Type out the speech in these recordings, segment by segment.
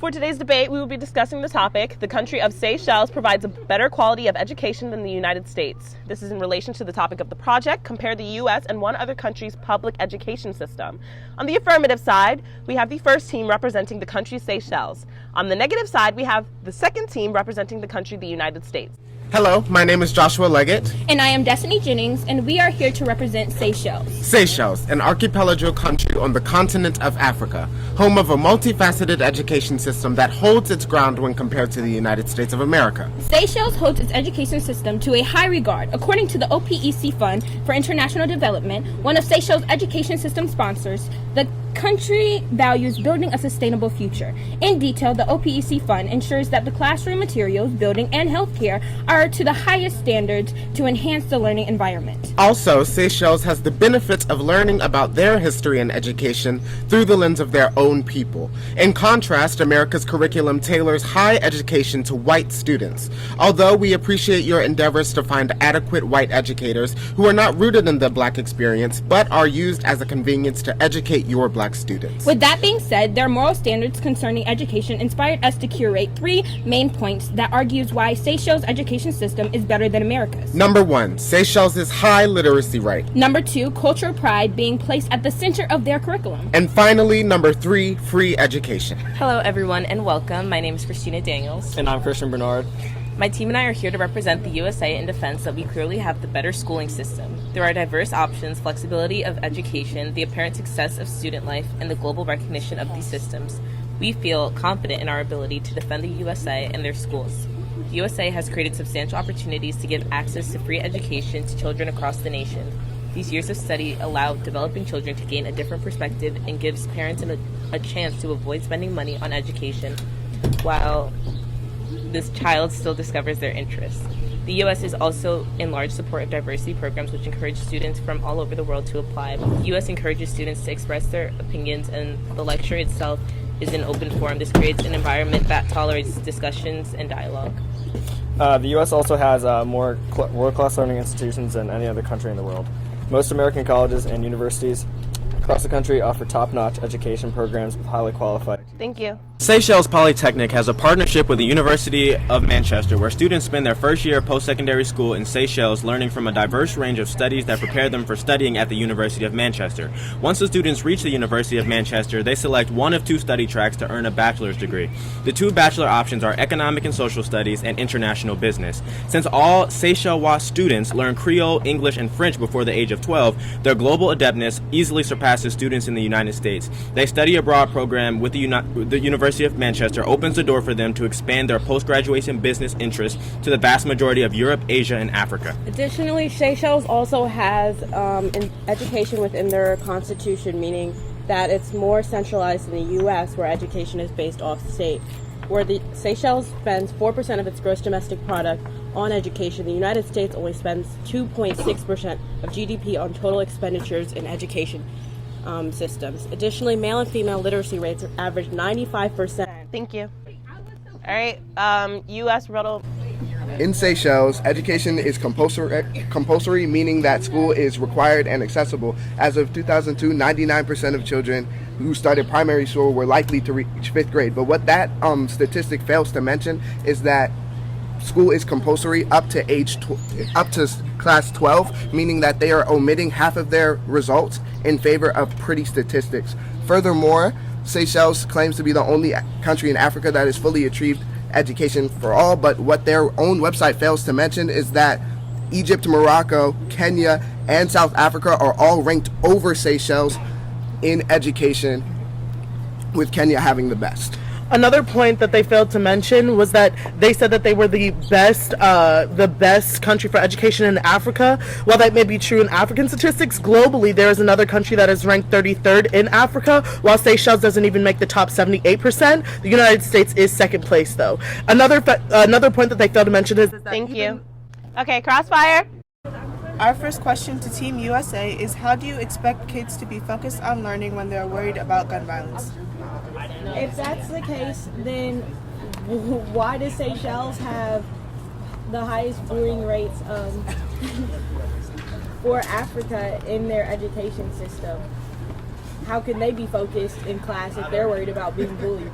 For today's debate, we will be discussing the topic, the country of Seychelles provides a better quality of education than the United States. This is in relation to the topic of the project, compare the U.S. and one other country's public education system. On the affirmative side, we have the first team representing the country Seychelles. On the negative side, we have the second team representing the country the United States. Hello, my name is Joshua Leggett. And I am Destiny Jennings, and we are here to represent Seychelles. Seychelles, an archipelago country on the continent of Africa, home of a multifaceted education system that holds its ground when compared to the United States of America. Seychelles holds its education system to a high regard. According to the OPEC Fund for International Development, one of Seychelles' education system sponsors, the country values building a sustainable future. In detail, the OPEC Fund ensures that the classroom materials, building, and healthcare are to the highest standards to enhance the learning environment. Also, Seychelles has the benefits of learning about their history and education through the lens of their own people. In contrast, America's curriculum tailors high education to white students. Although we appreciate your endeavors to find adequate white educators who are not rooted in the black experience, but are used as a convenience to educate your black students. With that being said, their moral standards concerning education inspired us to curate 3 main points that argues why Seychelles' education system is better than America's. Number 1, Seychelles' high literacy rate. Number 2, cultural pride being placed at the center of their curriculum. And finally, number 3, free education. Hello everyone and welcome. My name is Christina Daniels. And I'm Christian Bernard. My team and I are here to represent the USA in defense that we clearly have the better schooling system. There are diverse options, flexibility of education, the apparent success of student life, and the global recognition of these systems. We feel confident in our ability to defend the USA and their schools. The USA has created substantial opportunities to give access to free education to children across the nation. These years of study allow developing children to gain a different perspective and gives parents a chance to avoid spending money on education while this child still discovers their interests. The U.S. is also in large support of diversity programs which encourage students from all over the world to apply. The U.S. encourages students to express their opinions, and the lecture itself is an open forum. This creates an environment that tolerates discussions and dialogue. The U.S. also has more world-class learning institutions than any other country in the world. Most American colleges and universities across the country offer top-notch education programs with highly qualified. Thank you. Seychelles Polytechnic has a partnership with the University of Manchester where students spend their first year of post-secondary school in Seychelles learning from a diverse range of studies that prepare them for studying at the University of Manchester. Once the students reach the University of Manchester, they select one of 2 study tracks to earn a bachelor's degree. The 2 bachelor options are Economic and Social Studies and International Business. Since all Seychellois students learn Creole, English, and French before the age of 12, their global adeptness easily surpasses students in the United States. They study abroad program with the University of Manchester opens the door for them to expand their post-graduation business interests to the vast majority of Europe, Asia, and Africa. Additionally, Seychelles also has an education within their constitution, meaning that it's more centralized in the U.S., where education is based off state. Where the Seychelles spends 4% of its gross domestic product on education, the United States only spends 2.6% of GDP on total expenditures in education systems. Additionally, male and female literacy rates are average 95%. Thank you. All right, U.S. rebuttal. In Seychelles, education is compulsory, meaning that school is required and accessible. As of 2002, 99% of children who started primary school were likely to reach 5th grade. But what that statistic fails to mention is that school is compulsory up to class 12, meaning that they are omitting half of their results in favor of pretty statistics. Furthermore, Seychelles claims to be the only country in Africa that has fully achieved education for all, but what their own website fails to mention is that Egypt, Morocco, Kenya, and South Africa are all ranked over Seychelles in education, with Kenya having the best. Another point that they failed to mention was that they said that they were the best country for education in Africa. While that may be true in African statistics, globally there is another country that is ranked 33rd in Africa, while Seychelles doesn't even make the top 78%. The United States is 2nd place, though. Another point that they failed to mention is that Thank you. Okay, crossfire. Our first question to Team USA is, how do you expect kids to be focused on learning when they're worried about gun violence? If that's the case, then why does Seychelles have the highest bullying rates for Africa in their education system? How can they be focused in class if they're worried about being bullied?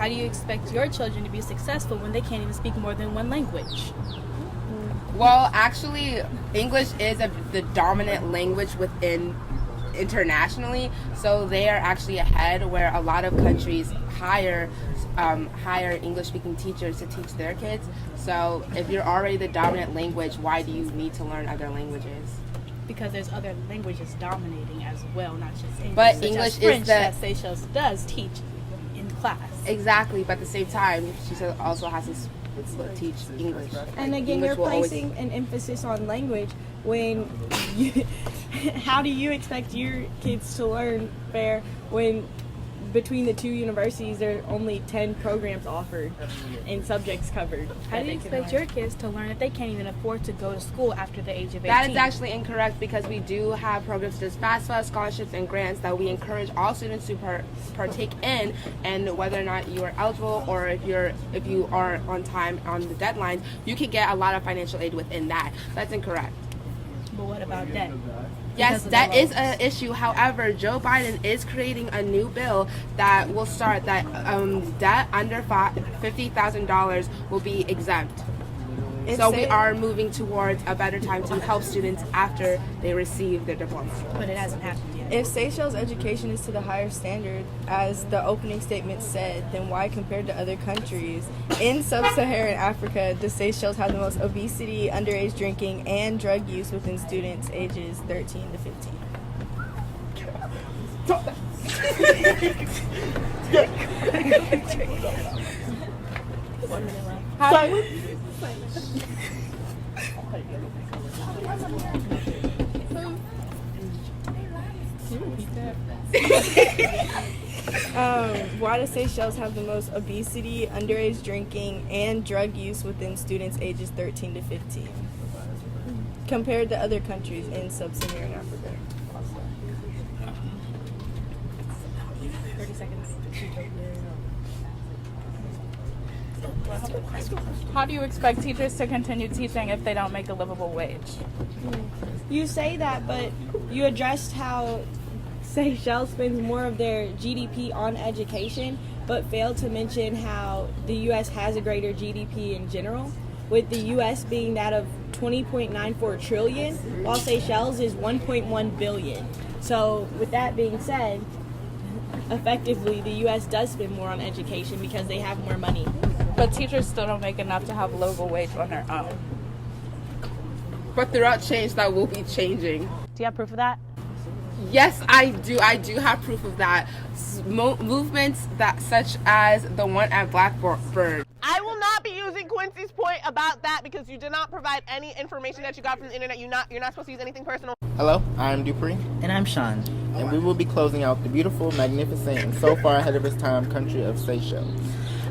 how do you expect your children to be successful when they can't even speak more than one language? Well, actually, English is the dominant language within internationally, so they are actually ahead, where a lot of countries hire English-speaking teachers to teach their kids. So if you're already the dominant language, why do you need to learn other languages? Because there's other languages dominating as well, not just English. But such English as is French the- that Seychelles does teach in class. Exactly, but at the same time, she also has to teach English. And again, English you're will always- placing an emphasis on language when you, how do you expect your kids to learn fair when between the two universities there are only 10 programs offered and subjects covered? How do you expect your kids to learn if they can't even afford to go to school after the age of 18? That is actually incorrect, because we do have programs such as FAFSA, scholarships, and grants that we encourage all students to partake in, and whether or not you are eligible or if you are on time on the deadline, you can get a lot of financial aid within that. That's incorrect. But what about debt? Yes, that is an issue. However, Joe Biden is creating a new bill that will start that debt under $50,000 will be exempt. So we are moving towards a better time to help students after they receive their diploma. But it hasn't happened yet. If Seychelles education is to the higher standard, as the opening statement said, then why, compared to other countries in sub-Saharan Africa, does Seychelles have the most obesity, underage drinking, and drug use within students ages 13 to 15? Why does Seychelles have the most obesity, underage drinking, and drug use within students ages 13 to 15 compared to other countries in sub-Saharan Africa? 30 seconds. How do you expect teachers to continue teaching if they don't make a livable wage? You say that, but you addressed how Seychelles spends more of their GDP on education, but failed to mention how the U.S. has a greater GDP in general, with the U.S. being that of 20.94 trillion, while Seychelles is 1.1 billion. So with that being said, effectively the U.S. does spend more on education because they have more money. But teachers still don't make enough to have a livable wage on their own. But throughout change, that will be changing. Do you have proof of that? Yes, I do. I do have proof of that. Movements that, such as the one at Blackbird. I will not be using Quincy's point about that because you did not provide any information that you got from the internet. You're not supposed to use anything personal. Hello, I'm Dupree. And I'm Sean. And we will be closing out the beautiful, magnificent, and so far ahead of its time country of Seychelles.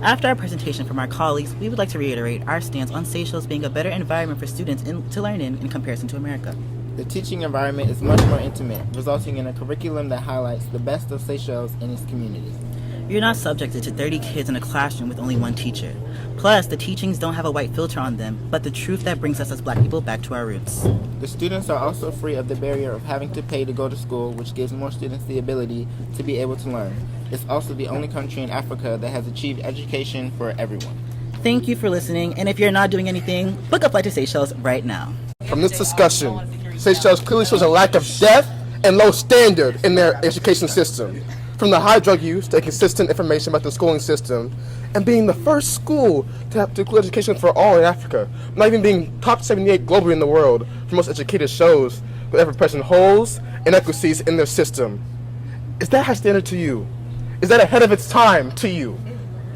After our presentation from our colleagues, we would like to reiterate our stance on Seychelles being a better environment for students to learn in comparison to America. The teaching environment is much more intimate, resulting in a curriculum that highlights the best of Seychelles and its community. You're not subjected to 30 kids in a classroom with only one teacher. Plus, the teachings don't have a white filter on them, but the truth that brings us as Black people back to our roots. The students are also free of the barrier of having to pay to go to school, which gives more students the ability to be able to learn. It's also the only country in Africa that has achieved education for everyone. Thank you for listening, and if you're not doing anything, book a flight to Seychelles right now. From this discussion, Seychelles clearly shows a lack of depth and low standard in their education system. From the high drug use to consistent information about the schooling system, and being the first school to have to include education for all in Africa, not even being top 78 globally in the world for most educated shows that every person holds inequities in their system. Is that high standard to you? Is that ahead of its time to you?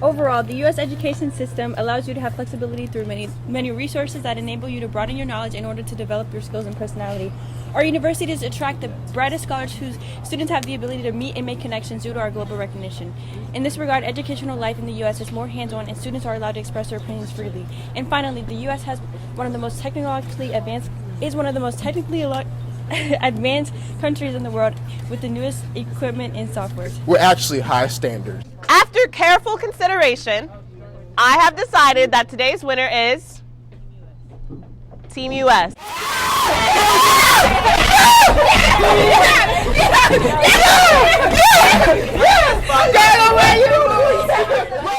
Overall, the U.S. education system allows you to have flexibility through many resources that enable you to broaden your knowledge in order to develop your skills and personality. Our universities attract the brightest scholars whose students have the ability to meet and make connections due to our global recognition. In this regard, educational life in the U.S. is more hands-on and students are allowed to express their opinions freely. And finally, the U.S. has one of the most technologically advanced countries in the world with the newest equipment and software. We're actually high standard. After careful consideration, I have decided that today's winner is Team US. Get away, you!